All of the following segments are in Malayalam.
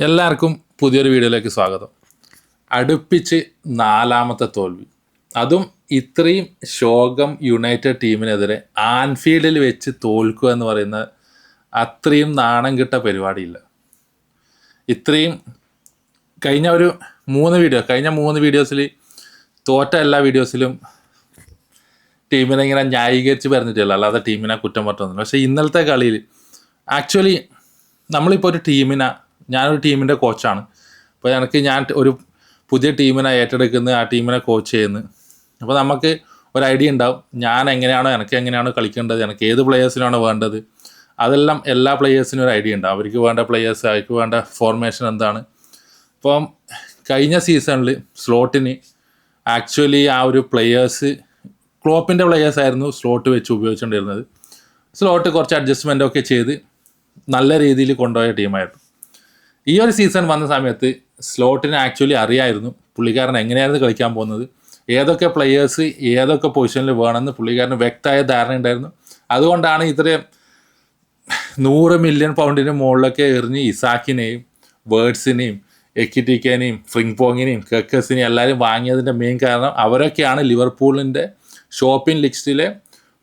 എല്ലാവർക്കും പുതിയൊരു വീഡിയോയിലേക്ക് സ്വാഗതം. അടുപ്പിച്ച് 4ാമത്തെ തോൽവി, അതും ഇത്രയും ശോകം യുണൈറ്റഡ് ടീമിനെതിരെ ആൻഫീൽഡിൽ വെച്ച് തോൽക്കുക എന്ന് പറയുന്ന അത്രയും നാണം കിട്ട പരിപാടിയില്ല. ഇത്രയും കഴിഞ്ഞ 3 വീഡിയോസിൽ തോറ്റ എല്ലാ വീഡിയോസിലും ടീമിനെ ഇങ്ങനെ ന്യായീകരിച്ച് പറഞ്ഞിട്ടില്ല, അല്ലാതെ ടീമിനെ കുറ്റം പറ്റുന്നില്ല. പക്ഷേ ഇന്നലത്തെ കളിയിൽ ആക്ച്വലി നമ്മളിപ്പോൾ ഒരു ഞാനൊരു ടീമിൻ്റെ കോച്ചാണ്. അപ്പോൾ ഞാൻ ഒരു പുതിയ ടീമിനെ ഏറ്റെടുക്കുന്ന, ആ ടീമിനെ കോച്ച് ചെയ്യുന്നു. അപ്പോൾ നമുക്ക് ഒരു ഐഡിയ ഉണ്ടാവും, എനിക്ക് എങ്ങനെയാണോ കളിക്കേണ്ടത്, എനിക്ക് ഏത് പ്ലെയേഴ്സിനാണോ വേണ്ടത്, അതെല്ലാം എല്ലാ പ്ലെയേഴ്സിനും ഒരു ഐഡിയ ഉണ്ടാവും. അവർക്ക് വേണ്ട പ്ലെയേഴ്സ്, അവർക്ക് വേണ്ട ഫോർമേഷൻ എന്താണ്. അപ്പം കഴിഞ്ഞ സീസണിൽ സ്ലോട്ടിന് ആക്ച്വലി ആ ഒരു പ്ലെയേഴ്സ് ക്ലോപ്പിൻ്റെ പ്ലെയേഴ്സായിരുന്നു സ്ലോട്ട് വെച്ച് ഉപയോഗിച്ചുകൊണ്ടിരുന്നത്. സ്ലോട്ട് കുറച്ച് അഡ്ജസ്റ്റ്മെൻറ്റൊക്കെ ചെയ്ത് നല്ല രീതിയിൽ കൊണ്ടുപോയ ടീമായിരുന്നു. ഈ ഒരു സീസൺ വന്ന സമയത്ത് സ്ലോട്ടിന് ആക്ച്വലി അറിയായിരുന്നു പുള്ളിക്കാരൻ എങ്ങനെയായിരുന്നു കളിക്കാൻ പോകുന്നത്, ഏതൊക്കെ പ്ലെയേഴ്സ് ഏതൊക്കെ പൊസിഷനിൽ വേണമെന്ന് പുള്ളിക്കാരന് വ്യക്തമായ ധാരണ ഉണ്ടായിരുന്നു. അതുകൊണ്ടാണ് ഇത്രയും 100 മില്യൺ പൗണ്ടിന് മുകളിലൊക്കെ എറിഞ്ഞ് ഇസാക്കിനെയും വേർഡ്സിനെയും എക്കിറ്റിക്കേനെയും ഫ്രിങ്പോങ്ങിനെയും കെക്കസിനെയും എല്ലാവരും വാങ്ങിയതിൻ്റെ മെയിൻ കാരണം അവരൊക്കെയാണ് ലിവർപൂളിൻ്റെ ഷോപ്പിംഗ് ലിസ്റ്റിലെ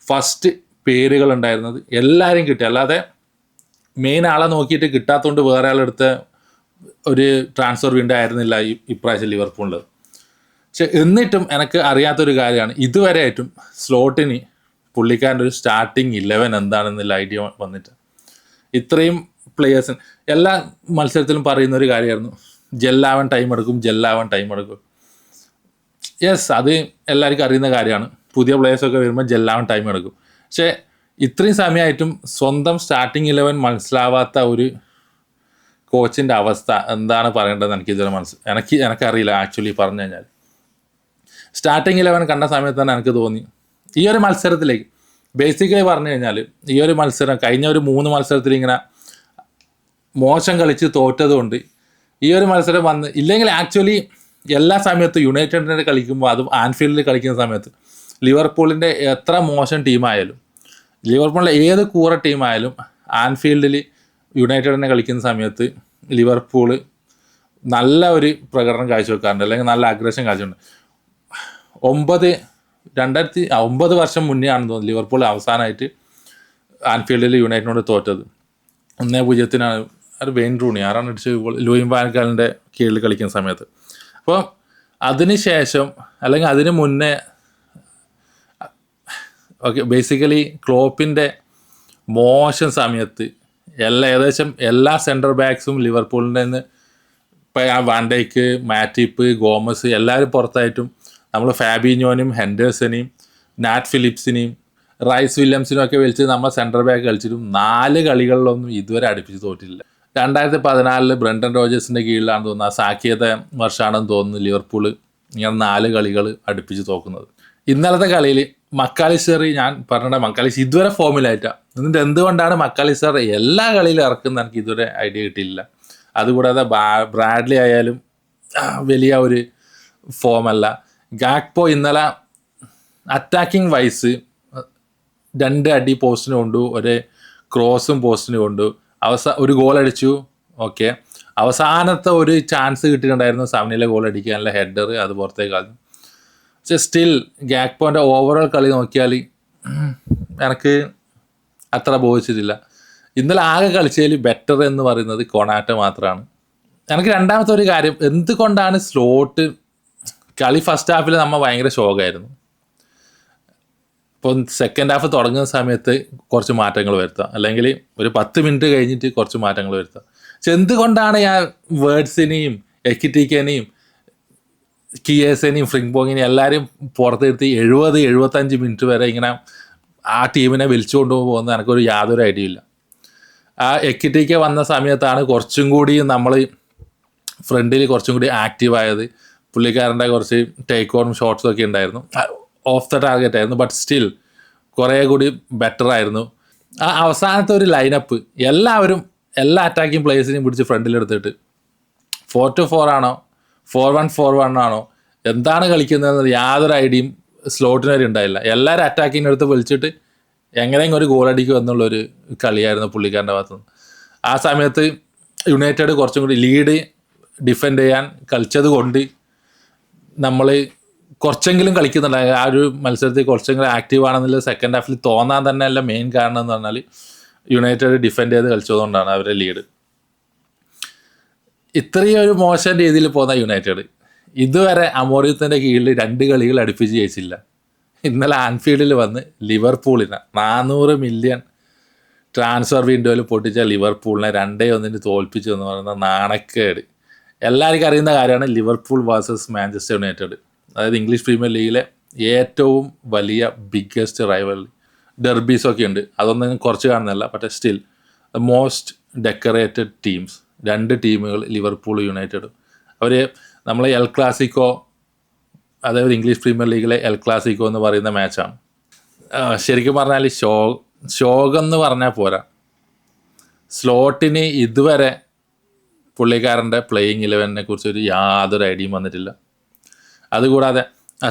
ഫസ്റ്റ് പേരുകൾ ഉണ്ടായിരുന്നത്. എല്ലാവരും കിട്ടി, അല്ലാതെ മെയിൻ ആളെ നോക്കിയിട്ട് കിട്ടാത്തതുകൊണ്ട് വേറെ ആളെടുത്ത ഒരു ട്രാൻസ്ഫർ വിൻഡോ ആയിരുന്നില്ല ഇപ്രാവശ്യം ലിവർപൂളിൽ. പക്ഷെ എന്നിട്ടും എനിക്ക് അറിയാത്തൊരു കാര്യമാണ്, ഇതുവരെയായിട്ടും സ്ലോട്ടിന് പുള്ളിക്കാരൻ്റെ ഒരു സ്റ്റാർട്ടിങ് 11 എന്താണെന്നുള്ള ഐഡിയ വന്നിട്ട്. ഇത്രയും പ്ലെയേഴ്സിന് എല്ലാ മത്സരത്തിലും പറയുന്ന ഒരു കാര്യമായിരുന്നു, ജെല്ലാവാൻ ടൈം എടുക്കും. യെസ്, അത് എല്ലാവർക്കും അറിയുന്ന കാര്യമാണ്. പുതിയ പ്ലെയേഴ്സൊക്കെ വരുമ്പോൾ ജെല്ലാവാൻ ടൈം എടുക്കും. പക്ഷേ ഇത്രയും സമയമായിട്ടും സ്വന്തം സ്റ്റാർട്ടിങ് 11 മനസ്സിലാവാത്ത ഒരു കോച്ചിൻ്റെ അവസ്ഥ എന്താണ് പറയേണ്ടതെന്ന് എനിക്കറിയില്ല. ആക്ച്വലി പറഞ്ഞു കഴിഞ്ഞാൽ സ്റ്റാർട്ടിങ് 11 കണ്ട സമയത്ത് തന്നെ എനിക്ക് തോന്നി ഈ ഒരു മത്സരത്തിലേക്ക്, ബേസിക്കലി പറഞ്ഞു കഴിഞ്ഞാൽ ഈ ഒരു മത്സരം കഴിഞ്ഞ ഒരു 3 മത്സരത്തിൽ ഇങ്ങനെ മോശം കളിച്ച് തോറ്റതുകൊണ്ട് ഈ ഒരു മത്സരം ഇല്ലെങ്കിൽ ആക്ച്വലി എല്ലാ സമയത്തും യുണൈറ്റഡിനെ കളിക്കുമ്പോൾ, അതും ആൻഫീൽഡിൽ കളിക്കുന്ന സമയത്ത് ലിവർപൂളിൻ്റെ എത്ര മോശം ടീമായാലും, ലിവർപൂളിലെ ഏത് കൂറ ടീമായാലും ആൻഫീൽഡിൽ യുണൈറ്റഡിനെ കളിക്കുന്ന സമയത്ത് ലിവർപൂൾ നല്ല ഒരു പ്രകടനം കാഴ്ചവെക്കാറുണ്ട്, അല്ലെങ്കിൽ നല്ല അഗ്രഷൻ കാഴ്ചവെക്കുന്നുണ്ട്. 9 വർഷം മുന്നേ ആണെന്ന് തോന്നുന്നു ലിവർപൂൾ അവസാനമായിട്ട് ആൻഫീൽഡിൽ യുണൈറ്റഡിനോട് തോറ്റത്. 1-0 അത് വെയിൻ റൂണി ആരാണ് അടിച്ച് ലൂയിൻ വാൻ ഗാലിൻ്റെ കീഴിൽ കളിക്കുന്ന സമയത്ത്. അപ്പോൾ അതിന് ശേഷം അല്ലെങ്കിൽ അതിന് മുന്നേ ബേസിക്കലി ക്ലോപ്പിൻ്റെ മോശം സമയത്ത് ഏകദേശം എല്ലാ സെൻറ്റർ ബാക്സും ലിവർപൂളിൻ്റെ നിന്ന് ഇപ്പോൾ വാൻഡൈക്ക്, മാറ്റിപ്പ്, ഗോമസ് എല്ലാവരും പുറത്തായിട്ടും നമ്മൾ ഫാബിഞ്ഞോനും ഹെൻഡേഴ്സനെയും നാറ്റ് ഫിലിപ്സിനെയും റൈസ് വില്യംസിനും ഒക്കെ വിളിച്ച് നമ്മൾ സെൻറ്റർ ബാക്ക് കളിച്ചിട്ടും 4 കളികളിലൊന്നും ഇതുവരെ അടുപ്പിച്ച് തോറ്റില്ല. 2014 ബ്രണ്ടൻ റോജേഴ്സിൻ്റെ കീഴിലാണെന്ന് തോന്നുന്നു, ആ സാക്കിയത്തെ വർഷമാണെന്ന് തോന്നുന്നു ലിവർപൂൾ ഇങ്ങനെ 4 കളികൾ അടുപ്പിച്ച് തോക്കുന്നത്. ഇന്നലത്തെ കളിയിൽ മക്കാലിസ്റ്റർ, ഞാൻ പറഞ്ഞ മക്കാലിസ്റ്റർ ഇതുവരെ ഫോമിലായിട്ടാണ്. എന്നിട്ട് എന്തുകൊണ്ടാണ് മക്കാലിസ്റ്റർ എല്ലാ കളിയിലും ഇറക്കുന്നത് എനിക്ക് ഇതുവരെ ഐഡിയ കിട്ടിയില്ല. അതുകൂടാതെ ബ്രാഡ്ലി ആയാലും വലിയ ഒരു ഫോമല്ല. ഗാക്പോ ഇന്നലെ അറ്റാക്കിംഗ് വൈസ് 2 അടി പോസ്റ്റിന് കൊണ്ടു, ഒരു ക്രോസും പോസ്റ്റിന് കൊണ്ടു, ഒരു ഗോൾ അടിച്ചു. ഓക്കെ, അവസാനത്തെ ഒരു ചാൻസ് കിട്ടിയിട്ടുണ്ടായിരുന്നു സമനിലെ ഗോൾ അടിക്കാനുള്ള ഹെഡർ, അത് പുറത്തേക്ക് കളഞ്ഞു. പക്ഷെ സ്റ്റിൽ ഗാക്പോൻ്റെ ഓവറോൾ കളി നോക്കിയാൽ എനിക്ക് അത്ര ബോധിച്ചിട്ടില്ല. ഇന്നലെ ആകെ കളിച്ചതിൽ ബെറ്റർ എന്ന് പറയുന്നത് കൊണാറ്റ മാത്രമാണ്. എനിക്ക് രണ്ടാമത്തെ ഒരു കാര്യം, എന്തുകൊണ്ടാണ് സ്ലോട്ട് കളി ഫസ്റ്റ് ഹാഫിൽ നമ്മൾ ഭയങ്കര ഷോക്കായിരുന്നു. ഇപ്പം സെക്കൻഡ് ഹാഫ് തുടങ്ങുന്ന സമയത്ത് കുറച്ച് മാറ്റങ്ങൾ വരുത്താം, അല്ലെങ്കിൽ ഒരു 10 മിനിറ്റ് കഴിഞ്ഞിട്ട് കുറച്ച് മാറ്റങ്ങൾ വരുത്താം. പക്ഷെ എന്തുകൊണ്ടാണ് ഞാൻ വേർഡ്സിനെയും എക്കിറ്റിക്കേനെയും കിയേസനെയും ഫ്രിങ്പോങ്ങിനെയും എല്ലാവരും പുറത്തെടുത്ത് 70-75 മിനിറ്റ് വരെ ഇങ്ങനെ ആ ടീമിനെ വിളിച്ചുകൊണ്ട് പോകുന്നത് എനിക്കൊരു യാതൊരു ഐഡിയ ഇല്ല. ആ എക്കിറ്റിക്ക വന്ന സമയത്താണ് കുറച്ചും കൂടി നമ്മൾ ഫ്രണ്ടിൽ കുറച്ചും കൂടി ആക്റ്റീവായത്. പുള്ളിക്കാരൻ്റെ കുറച്ച് ടേക്ക് ഓൺ ഷോട്ട്സും ഒക്കെ ഉണ്ടായിരുന്നു, ഓഫ് ദ ടാർഗറ്റ് ആയിരുന്നു. ബട്ട് സ്റ്റിൽ കുറേ കൂടി ബെറ്റർ ആയിരുന്നു. ആ അവസാനത്തെ ഒരു ലൈനപ്പ് എല്ലാവരും എല്ലാ അറ്റാക്കിംഗ് പ്ലേയേഴ്സിനെയും പിടിച്ച് ഫ്രണ്ടിലെടുത്തിട്ട് 4-4 ആണോ 4-1-4-1 ആണോ എന്താണ് കളിക്കുന്നതെന്ന് യാതൊരു ഐഡിയയും സ്ലോട്ടിന് വരെ ഉണ്ടായില്ല. എല്ലാവരും അറ്റാക്കിങ്ങിനടുത്ത് വിളിച്ചിട്ട് എങ്ങനെയെങ്കിലും ഒരു ഗോൾ അടിക്കും എന്നുള്ളൊരു കളിയായിരുന്നു പുള്ളിക്കാരൻ്റെ ഭാഗത്തുനിന്ന്. ആ സമയത്ത് യുണൈറ്റഡ് കുറച്ചും കൂടി ലീഡ് ഡിഫെൻഡ് ചെയ്യാൻ കളിച്ചത് കൊണ്ട് നമ്മൾ കുറച്ചെങ്കിലും കളിക്കുന്നുണ്ട്. ആ ഒരു മത്സരത്തിൽ കുറച്ചെങ്കിലും ആക്റ്റീവ് ആണെന്നുള്ള സെക്കൻഡ് ഹാഫിൽ തോന്നാൻ തന്നെ അല്ല മെയിൻ കാരണം എന്ന് പറഞ്ഞാൽ യുണൈറ്റഡ് ഡിഫെൻഡ് ചെയ്ത് കളിച്ചതുകൊണ്ടാണ് അവരുടെ ലീഡ്. ഇത്രയും ഒരു മോശം രീതിയിൽ പോകുന്ന യുണൈറ്റഡ് ഇതുവരെ അമോറിയത്തിൻ്റെ കീഴിൽ 2 കളികൾ അടുപ്പിച്ച് ജയിച്ചില്ല. ഇന്നലെ ആൻഫീൽഡിൽ വന്ന് ലിവർപൂളിനെ 400 മില്യൺ ട്രാൻസ്ഫർ വിൻഡോയിൽ പൊട്ടിച്ച ലിവർപൂളിനെ 2-1 തോൽപ്പിച്ചു എന്ന് പറയുന്ന നാണക്കേട്. എല്ലാവർക്കും അറിയുന്ന കാര്യമാണ് ലിവർപൂൾ വേഴ്സസ് മാഞ്ചസ്റ്റർ യുണൈറ്റഡ്. അതായത് ഇംഗ്ലീഷ് പ്രീമിയർ ലീഗിലെ ഏറ്റവും വലിയ ബിഗ്ഗസ്റ്റ് റൈവലറി. ഡെർബീസൊക്കെ ഉണ്ട്, അതൊന്നും കുറച്ച് കാണുന്നില്ല. പക്ഷേ still the most decorated teams 2 ടീമുകൾ ലിവർപൂൾ യുണൈറ്റഡ്. അവർ നമ്മൾ എൽ ക്ലാസിക്കോ, അതായത് ഇംഗ്ലീഷ് പ്രീമിയർ ലീഗിലെ എൽ ക്ലാസിക്കോ എന്ന് പറയുന്ന മാച്ചാണ്. ശരിക്കും പറഞ്ഞാൽ ശോകം എന്ന് പറഞ്ഞാൽ പോരാ. സ്ലോട്ടിന് ഇതുവരെ പുള്ളിക്കാരൻ്റെ പ്ലേയിങ് 11 കുറിച്ച് ഒരു യാതൊരു ഐഡിയയും വന്നിട്ടില്ല. അതുകൂടാതെ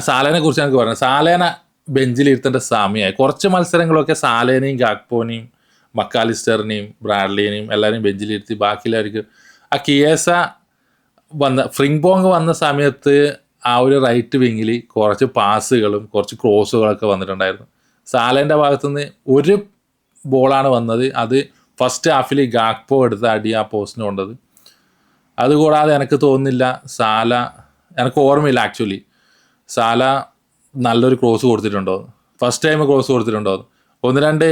സാലേനെ കുറിച്ച് എനിക്ക് പറഞ്ഞു, സാലേനെ ബെഞ്ചിലിരുത്തേണ്ട സമയമായി. കുറച്ച് മത്സരങ്ങളൊക്കെ സാലേനെയും ഗാക്പോനെയും മക്കാലിസ്റ്ററിനെയും ബ്രാഡ്ലിനെയും എല്ലാവരെയും ബെഞ്ചിലിരുത്തി ബാക്കിയുള്ളവർക്ക് ആ കിയേസ ഫ്രിംഗ്ബോങ് വന്ന സമയത്ത് ആ ഒരു റൈറ്റ് വിങ്ങിൽ കുറച്ച് പാസുകളും കുറച്ച് ക്രോസുകളൊക്കെ വന്നിട്ടുണ്ടായിരുന്നു. സാലേൻ്റെ ഭാഗത്തുനിന്ന് ഒരു ബോളാണ് വന്നത്, അത് ഫസ്റ്റ് ഹാഫിൽ ഗാക്പോ എടുത്ത അടി ആ പോസ്റ്റിന് കൊണ്ടത്. അതുകൂടാതെ എനിക്ക് തോന്നുന്നില്ല എനിക്ക് ഓർമ്മയില്ല ആക്ച്വലി സാല നല്ലൊരു ക്രോസ് കൊടുത്തിട്ടുണ്ടോ, ഫസ്റ്റ് ടൈം ക്രോസ് കൊടുത്തിട്ടുണ്ടോ. 1-2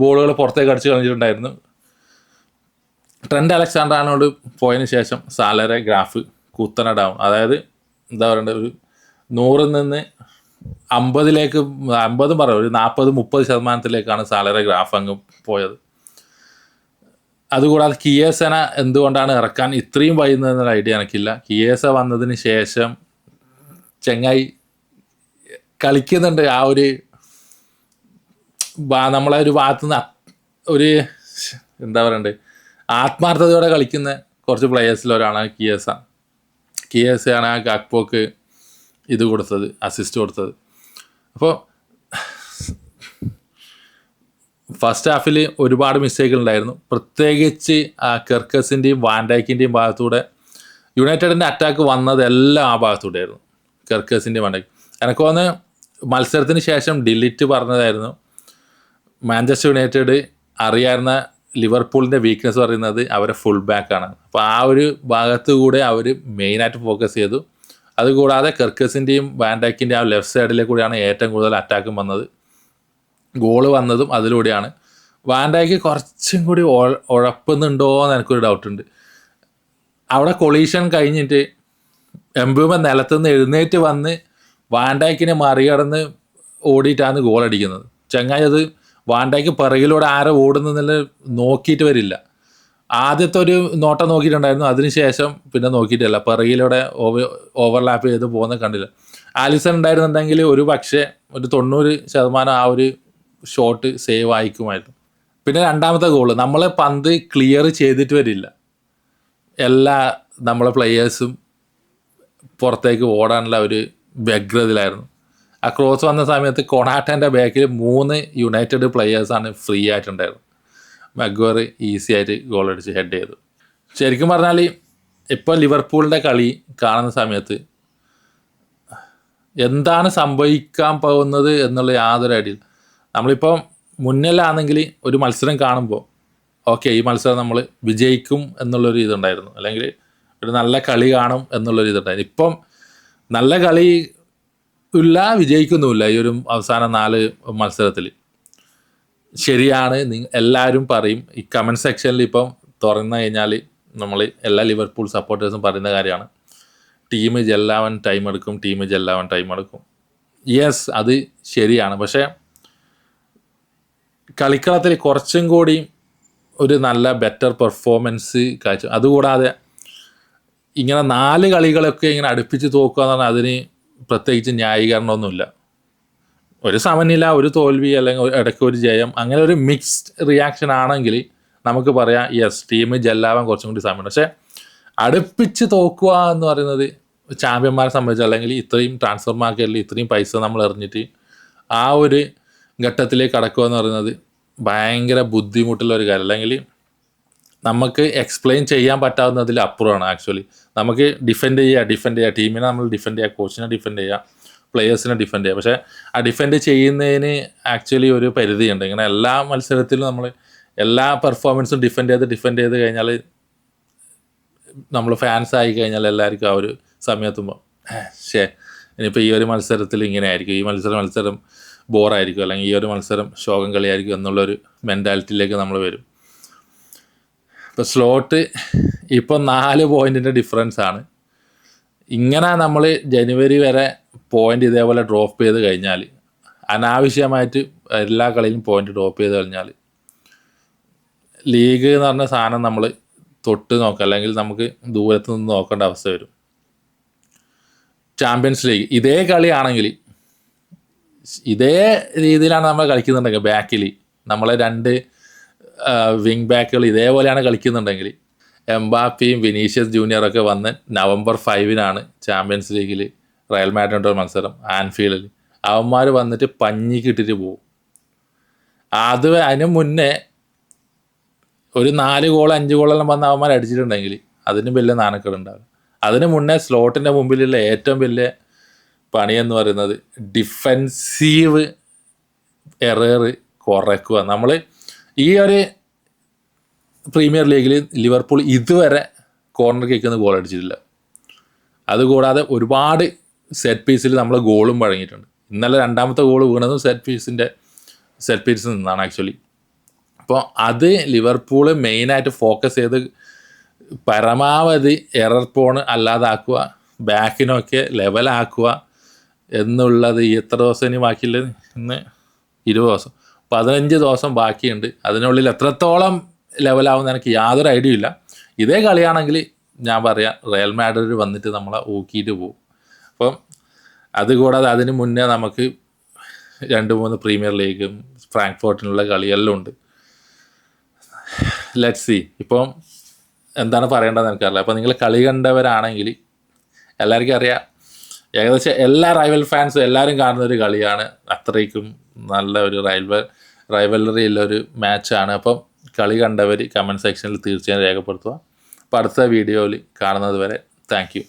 ബോളുകൾ പുറത്തേക്ക് അടിച്ച് കളഞ്ഞിട്ടുണ്ടായിരുന്നു. ട്രെൻഡ് അലക്സാണ്ടർ ആർണോൾഡ് പോയതിന് ശേഷം സാലയുടെ ഗ്രാഫ് കുത്തനെ ഡൗൺ. അതായത് എന്താ പറയണ്ടത്, ഒരു 100-ൽ നിന്ന് 50-ലേക്ക് 50 പറയും, ഒരു 40-30% സാലയുടെ ഗ്രാഫ് അങ്ങ് പോയത്. അതുകൂടാതെ കിയേസന എന്തുകൊണ്ടാണ് ഇറക്കാൻ ഇത്രയും വൈകുന്നതെന്നൊരു ഐഡിയ എനിക്കില്ല. കിയേസ വന്നതിന് ശേഷം ചെങ്ങായി കളിക്കുന്നുണ്ട്. ആ ഒരു നമ്മളെ ഒരു ഭാഗത്തുനിന്ന് ഒരു എന്താ പറയണ്ടേ, ആത്മാർത്ഥതയോടെ കളിക്കുന്ന കുറച്ച് പ്ലെയേഴ്സിൽ ഒരാളാണ് കിയേസയാണ് ആ ഗാക്പോക്ക് ഇത് കൊടുത്തത്, അസിസ്റ്റ് കൊടുത്തത്. അപ്പോൾ ഫസ്റ്റ് ഹാഫിൽ ഒരുപാട് മിസ്റ്റേക്കുകൾ ഉണ്ടായിരുന്നു. പ്രത്യേകിച്ച് കെർക്കസിൻ്റെയും വാൻഡൈക്കിൻ്റെയും ഭാഗത്തൂടെ യുണൈറ്റഡിൻ്റെ അറ്റാക്ക് വന്നതെല്ലാം ആ ഭാഗത്തൂടെ ആയിരുന്നു. കെർക്കസിൻ്റെയും വാൻഡൈക്ക്. എനിക്ക് തോന്നുന്നു മത്സരത്തിന് ശേഷം ഡിലിറ്റ് പറഞ്ഞതായിരുന്നു, മാഞ്ചസ്റ്റർ യുണൈറ്റഡ് അറിയാവുന്ന ലിവർപൂളിൻ്റെ വീക്ക്നെസ് പറയുന്നത് അവരെ ഫുൾ ബാക്കാണ്. അപ്പോൾ ആ ഒരു ഭാഗത്തു കൂടെ അവർ മെയിനായിട്ട് ഫോക്കസ് ചെയ്തു. അതുകൂടാതെ കെർക്കസിൻ്റെയും വാൻഡൈക്കിൻ്റെ ആ ലെഫ്റ്റ് സൈഡിലെ കൂടെയാണ് ഏറ്റവും കൂടുതൽ അറ്റാക്കും വന്നത്, ഗോള് വന്നതും അതിലൂടെയാണ്. വാൻഡൈക്ക് കുറച്ചും കൂടി ഉഴപ്പുന്നുണ്ടോ എന്ന് എനിക്കൊരു ഡൗട്ടുണ്ട്. അവിടെ കൊളീഷൻ കഴിഞ്ഞിട്ട് എംബൂമ നിലത്തുനിന്ന് എഴുന്നേറ്റ് വന്ന് വാൻഡൈക്കിനെ മറികടന്ന് ഓടിയിട്ടാണ് ഗോൾ അടിക്കുന്നത്. ചങ്ങായി അത് വാൻഡൈക്ക് പിറകിലൂടെ ആരെ ഓടുന്നതെന്ന് നോക്കിയിട്ട് വരില്ല. ആദ്യത്തെ ഒരു നോട്ടം നോക്കിയിട്ടുണ്ടായിരുന്നു, അതിനുശേഷം പിന്നെ നോക്കിയിട്ടില്ല. പിറകിലൂടെ ഓവർലാപ്പ് ചെയ്ത് പോകുന്ന കണ്ടില്ല. ആലിസൺ ഉണ്ടായിരുന്നുണ്ടെങ്കിൽ ഒരു പക്ഷേ ഒരു 90% ആ ഒരു ഷോട്ട് സേവ് ആയിക്കുമായിരുന്നു. പിന്നെ രണ്ടാമത്തെ ഗോള്, നമ്മളെ പന്ത് ക്ലിയർ ചെയ്തിട്ട് വരില്ല. നമ്മളെ പ്ലെയേഴ്സും പുറത്തേക്ക് ഓടാനുള്ള ഒരു വ്യഗ്രതയിലായിരുന്നു. ആ ക്രോസ് വന്ന സമയത്ത് കൊണാട്ടൻ്റെ ബാക്കിൽ 3 യുണൈറ്റഡ് പ്ലെയേഴ്സാണ് ഫ്രീ ആയിട്ടുണ്ടായിരുന്നു. മഗ്വർ ഈസി ആയിട്ട് ഗോൾ അടിച്ച് ഹെഡ് ചെയ്തു. ശരിക്കും പറഞ്ഞാൽ ഇപ്പോൾ ലിവർപൂളിൻ്റെ കളി കാണുന്ന സമയത്ത് എന്താണ് സംഭവിക്കാൻ പോകുന്നത് എന്നുള്ള യാതൊരു ഐഡിയ. നമ്മളിപ്പോൾ മുന്നിലാണെങ്കിൽ ഒരു മത്സരം കാണുമ്പോൾ ഓക്കെ ഈ മത്സരം നമ്മൾ വിജയിക്കും എന്നുള്ളൊരു ഇതുണ്ടായിരുന്നു, അല്ലെങ്കിൽ ഒരു നല്ല കളി കാണും എന്നുള്ളൊരു ഇതുണ്ടായിരുന്നു. ഇപ്പം നല്ല കളി ഇല്ല, വിജയിക്കുന്നുമില്ല ഈ ഒരു അവസാന 4 മത്സരത്തിൽ. ശരിയാണ്, എല്ലാവരും പറയും. ഈ കമൻറ്റ് സെക്ഷനിൽ ഇപ്പം തുറന്നു കഴിഞ്ഞാൽ നമ്മൾ എല്ലാ ലിവർപൂൾ സപ്പോർട്ടേഴ്സും പറയുന്ന കാര്യമാണ്, ടീം ജെല്ലാവാൻ ടൈം എടുക്കും. യെസ്, അത് ശരിയാണ്. പക്ഷേ കളിക്കളത്തിൽ കുറച്ചും കൂടി ഒരു നല്ല ബെറ്റർ പെർഫോമൻസ് കാഴ്ച. അതുകൂടാതെ ഇങ്ങനെ 4 കളികളൊക്കെ ഇങ്ങനെ അടുപ്പിച്ച് തോക്കുക എന്ന് പറഞ്ഞാൽ അതിന് പ്രത്യേകിച്ച് ന്യായീകരണമൊന്നുമില്ല. ഒരു സമനില, ഒരു തോൽവി, അല്ലെങ്കിൽ ഇടയ്ക്ക് ഒരു ജയം, അങ്ങനെ ഒരു മിക്സ്ഡ് റിയാക്ഷൻ ആണെങ്കിൽ നമുക്ക് പറയാം യെസ് ടീം ജെല്ലാവാൻ കുറച്ചും കൂടി സമയമുണ്ട്. പക്ഷേ അടുപ്പിച്ച് തോക്കുക എന്ന് പറയുന്നത് ചാമ്പ്യന്മാരെ സംബന്ധിച്ച്, അല്ലെങ്കിൽ ഇത്രയും ട്രാൻസ്ഫർ മാർക്കറ്റിൽ ഇത്രയും പൈസ നമ്മൾ എറിഞ്ഞിട്ട് ആ ഒരു ഘട്ടത്തിലേക്ക് കടക്കുക എന്ന് പറയുന്നത് ഭയങ്കര ബുദ്ധിമുട്ടുള്ള ഒരു കാര്യം. അല്ലെങ്കിൽ നമുക്ക് എക്സ്പ്ലെയിൻ ചെയ്യാൻ പറ്റാവുന്നതിൽ അപ്പുറമാണ് ആക്ച്വലി. നമുക്ക് ഡിഫെൻഡ് ചെയ്യുക, ടീമിനെ നമ്മൾ ഡിഫെൻഡ് ചെയ്യുക, കോച്ചിനെ ഡിഫെൻഡ് ചെയ്യുക, പ്ലെയേഴ്സിനെ ഡിഫെൻഡ് ചെയ്യുക. പക്ഷേ ആ ഡിഫെൻഡ് ചെയ്യുന്നതിന് ആക്ച്വലി ഒരു പരിധിയുണ്ട്. ഇങ്ങനെ എല്ലാ മത്സരത്തിലും നമ്മൾ എല്ലാ പെർഫോമൻസും ഡിഫെൻഡ് ചെയ്ത് കഴിഞ്ഞാൽ നമ്മൾ ഫാൻസ് ആയി കഴിഞ്ഞാൽ എല്ലാവർക്കും ആ ഒരു സമയത്തുമ്പോൾ ഇനിയിപ്പോൾ ഈ ഒരു മത്സരത്തിൽ ഇങ്ങനെ ആയിരിക്കും, ഈ മത്സരം ബോറായിരിക്കും, അല്ലെങ്കിൽ ഈ ഒരു മത്സരം ശോകം കളിയായിരിക്കും എന്നുള്ളൊരു മെൻറ്റാലിറ്റിയിലേക്ക് നമ്മൾ വരും. ഇപ്പോൾ സ്ലോട്ട് ഇപ്പോൾ 4 പോയിൻറ്റിൻ്റെ ഡിഫറൻസ് ആണ്. ഇങ്ങനെ നമ്മൾ ജനുവരി വരെ പോയിൻ്റ് ഇതേപോലെ ഡ്രോപ്പ് ചെയ്ത് കഴിഞ്ഞാൽ, അനാവശ്യമായിട്ട് എല്ലാ കളിയിലും പോയിൻ്റ് ഡ്രോപ്പ് ചെയ്ത് കഴിഞ്ഞാൽ ലീഗ് എന്ന് പറഞ്ഞ സാധനം നമ്മൾ തൊട്ട് നോക്കുക, അല്ലെങ്കിൽ നമുക്ക് ദൂരത്ത് നിന്ന് നോക്കേണ്ട അവസ്ഥ വരും. ചാമ്പ്യൻസ് ലീഗ് ഇതേ കളിയാണെങ്കിൽ, ഇതേ രീതിയിലാണ് നമ്മൾ കളിക്കുന്നുണ്ടെങ്കിൽ, ബാക്കിൽ നമ്മളെ 2 വിങ് ബാക്കുകൾ ഇതേപോലെയാണ് കളിക്കുന്നുണ്ടെങ്കിൽ, എംബാപ്പയും വിനീഷ്യസ് ജൂനിയറൊക്കെ വന്ന് നവംബർ 5-നാണ് ചാമ്പ്യൻസ് ലീഗിൽ റയൽ മാഡ്രിഡ് മത്സരം ആൻഫീൽഡിൽ. അവന്മാർ വന്നിട്ട് പഞ്ഞിക്ക് ഇട്ടിട്ട് പോകും. അതിന് മുന്നേ ഒരു 4 ഗോൾ 5 ഗോളെല്ലാം വന്ന് അവന്മാർ അടിച്ചിട്ടുണ്ടെങ്കിൽ അതിന് വലിയ നാണക്കേടുണ്ടാകും. അതിന് മുന്നേ സ്ലോട്ടിൻ്റെ മുമ്പിലുള്ള ഏറ്റവും വലിയ പണിയെന്ന് പറയുന്നത് ഡിഫെൻസീവ് എറർ കുറയ്ക്കുക. നമ്മൾ ഈ ഒരു പ്രീമിയർ ലീഗിൽ ലിവർപൂൾ ഇതുവരെ കോർണർ കിക്കുന്ന ഗോൾ അടിച്ചിട്ടില്ല. അതുകൂടാതെ ഒരുപാട് സെറ്റ് പീസിൽ നമ്മൾ ഗോളും വഴങ്ങിയിട്ടുണ്ട്. ഇന്നലെ 2ാമത്തെ ഗോൾ വീണതും സെറ്റ് പീസിൽ നിന്നാണ് ആക്ച്വലി. അപ്പോൾ അത് ലിവർപൂൾ മെയിനായിട്ട് ഫോക്കസ് ചെയ്ത് പരമാവധി എറർ പോൺ അല്ലാതാക്കുക, ബാക്കിനൊക്കെ ലെവലാക്കുക എന്നുള്ളത് എത്ര ദിവസം ഇനി ബാക്കിയുള്ളത്? ഇന്ന് 20 ദിവസം, 15 ദിവസം ബാക്കിയുണ്ട്. അതിനുള്ളിൽ എത്രത്തോളം ലെവലാവുമെന്ന് എനിക്ക് യാതൊരു ഐഡിയ ഇല്ല. ഇതേ കളിയാണെങ്കിൽ ഞാൻ പറയാം റയൽ മാഡ്രിഡ് വന്നിട്ട് നമ്മളെ ഊക്കിയിട്ട് പോകും. അപ്പം അതുകൂടാതെ അതിന് മുന്നേ നമുക്ക് 2-3 പ്രീമിയർ ലീഗും ഫ്രാങ്ക്ഫോർട്ടിനുള്ള കളിയെല്ലാം ഉണ്ട്. Let's see. ഇപ്പം എന്താണ് പറയേണ്ടതെന്ന് എനിക്കറിയില്ല. അപ്പോൾ നിങ്ങൾ കളി കണ്ടവരാണെങ്കിൽ എല്ലാവർക്കും അറിയാം, ഏകദേശം എല്ലാ റൈവൽ ഫാൻസും എല്ലാവരും കാണുന്ന ഒരു കളിയാണ്. അത്രയ്ക്കും നല്ല ഒരു റൈവലറി ഉള്ളൊരു മാച്ചാണ്. അപ്പം കളി കണ്ടവർ കമൻറ്റ് സെക്ഷനിൽ തീർച്ചയായും രേഖപ്പെടുത്തുക. അപ്പോൾ അടുത്ത വീഡിയോയിൽ കാണുന്നത് വരെ താങ്ക് യു.